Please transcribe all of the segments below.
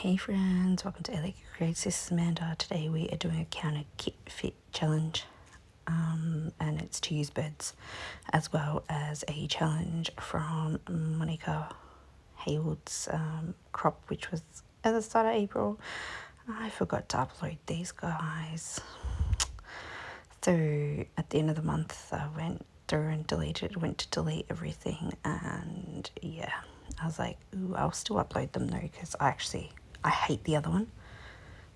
Hey friends, welcome to LA Creates. This is Amanda. Today we are doing a Counterfeit challenge, and it's to use birds, as well as a challenge from Monika Haywood's crop, which was at the start of April. I forgot to upload these guys. So at the end of the month, I went through and went to delete everything, and yeah, I was like, ooh, I'll still upload them though, because I hate the other one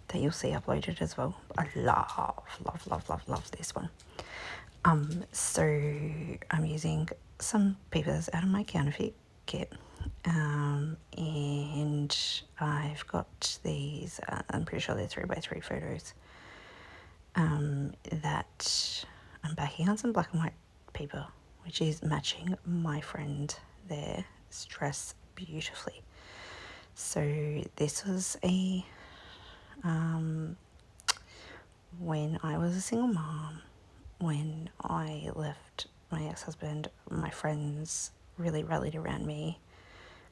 that you'll see uploaded as well. I love this one. So I'm using some papers out of my Counterfeit kit, and I've got these, I'm pretty sure they're 3x3 photos, that I'm backing on some black and white paper, which is matching my friend their's dress beautifully. So this was when I was a single mom, when I left my ex-husband, my friends really rallied around me,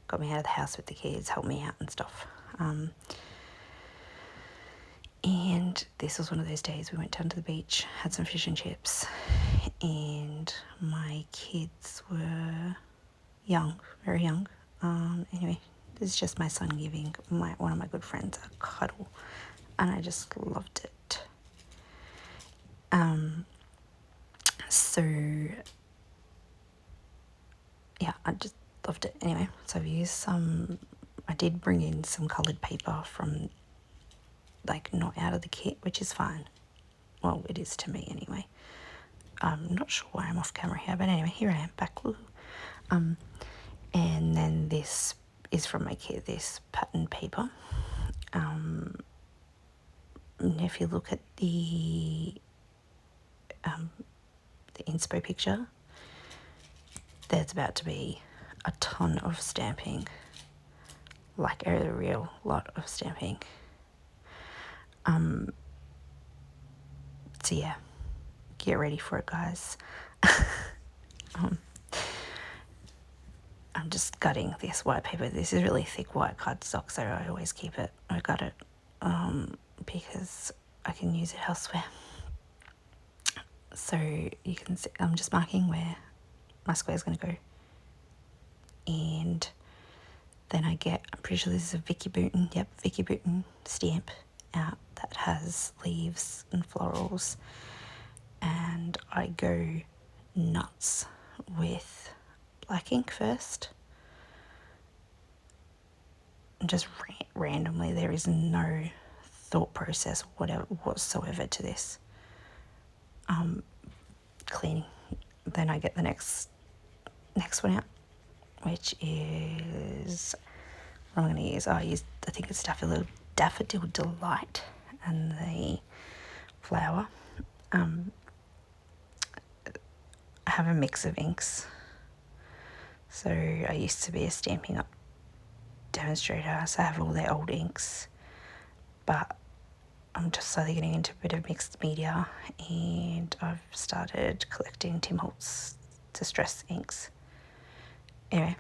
got me out of the house with the kids, helped me out and stuff. And this was one of those days we went down to the beach, had some fish and chips, and my kids were young, very young. Anyway, this is just my son giving one of my good friends a cuddle, and I just loved it. So yeah, I just loved it. Anyway, so I've used I did bring in some coloured paper from, like, not out of the kit, which is fine. Well, it is to me anyway. I'm not sure why I'm off camera here, but anyway, here I am back. And then this is from my kit, this pattern paper. And if you look at the inspo picture, there's about to be a ton of stamping, like a real lot of stamping. So yeah, get ready for it, guys. I'm just gutting this white paper. This is really thick white cardstock, so I always keep it. I gut it because I can use it elsewhere. So you can see I'm just marking where my square is going to go, and then I'm pretty sure this is a Vicky Bouton stamp out that has leaves and florals, and I go nuts with black ink first. Just randomly, there is no thought process whatsoever to this. Cleaning. Then I get the next one out, which is what I'm going to use. I think it's Daffodil Delight and the flower. I have a mix of inks. So I used to be a Stampin' Up demonstrator, so I have all their old inks, but I'm just slowly getting into a bit of mixed media, and I've started collecting Tim Holtz distress inks. Anyway,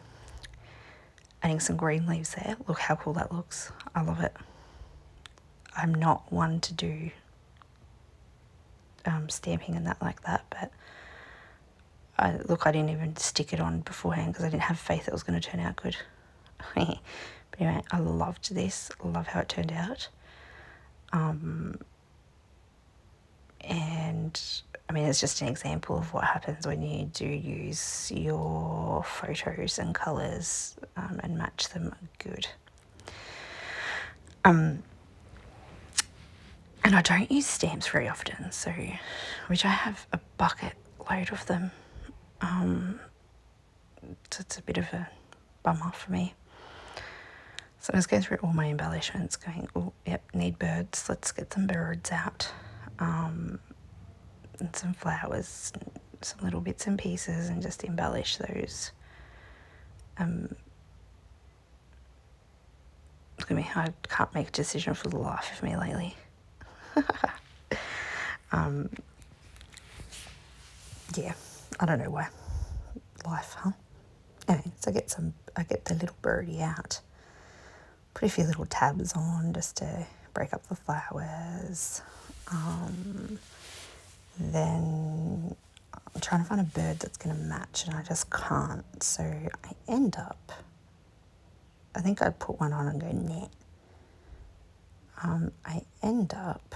adding some green leaves there. Look how cool that looks. I love it. I'm not one to do stamping and that like that, but I didn't even stick it on beforehand because I didn't have faith it was going to turn out good. But anyway, I loved this. Love how it turned out. And I mean, it's just an example of what happens when you do use your photos and colours and match them good. And I don't use stamps very often, which I have a bucket load of them. So it's a bit of a bummer for me. So I was going through all my embellishments going, oh, yep, need birds. Let's get some birds out. And some flowers, some little bits and pieces, and just embellish those. Look at me, I can't make a decision for the life of me lately. Yeah, I don't know why. Life, huh? Anyway, so I get the little birdie out. put a few little tabs on just to break up the flowers. Then I'm trying to find a bird that's going to match and I just can't. So I end up, I think I'd put one on and go net. I end up,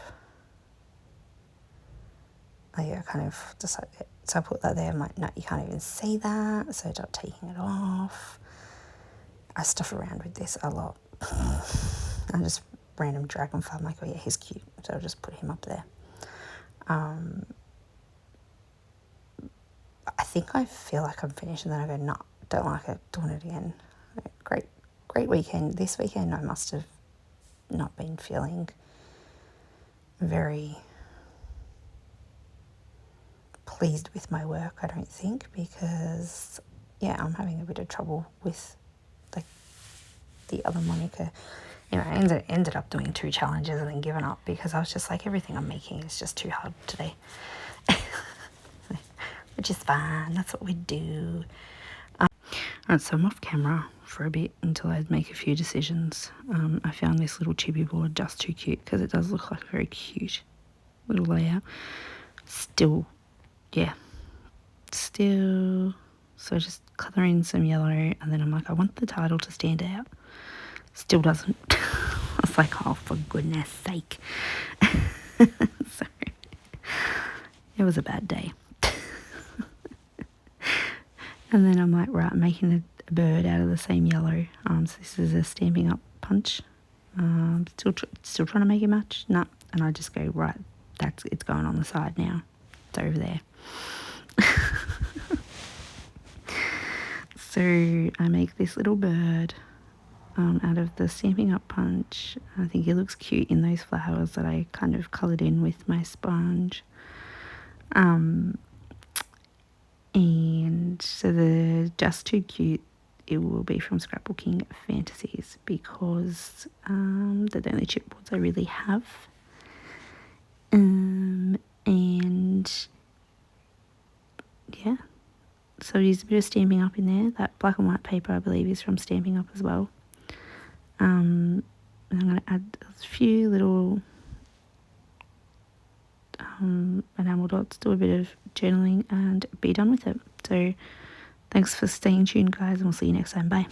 oh yeah, kind of just like that. So I put that there. I'm like, no, you can't even see that. So I start taking it off. I stuff around with this a lot. I just random dragonfly. I'm like, oh yeah, he's cute. So I'll just put him up there. I think I feel like I'm finished and then I go, no, don't like it, doing it again. Great weekend. This weekend I must have not been feeling very pleased with my work, I don't think, because yeah, I'm having a bit of trouble with like the other Monika. You know, I ended up doing 2 challenges and then giving up because I was just like, everything I'm making is just too hard today. Which is fine, that's what we do. Alright, so I'm off camera for a bit until I make a few decisions. I found this little chibi board just too cute because it does look like a very cute little layout. Still, so just colour in some yellow and then I'm like, I want the title to stand out. Still doesn't. I was like, oh, for goodness sake. So, it was a bad day. And then I'm like, right, I'm making a bird out of the same yellow. So this is a Stamping Up punch. Still trying to make it match. No, and I just go, right, it's going on the side now. It's over there. So I make this little bird out of the Stamping Up punch. I think he looks cute in those flowers that I kind of coloured in with my sponge. And so the Just Too Cute, it will be from Scrapbooking Fantasies because they're the only chipboards I really have. And yeah, so there's a bit of Stamping Up in there. That black and white paper I believe is from Stamping Up as well. And I'm going to add a few little enamel dots, do a bit of journaling and be done with it. So thanks for staying tuned, guys, and we'll see you next time. Bye.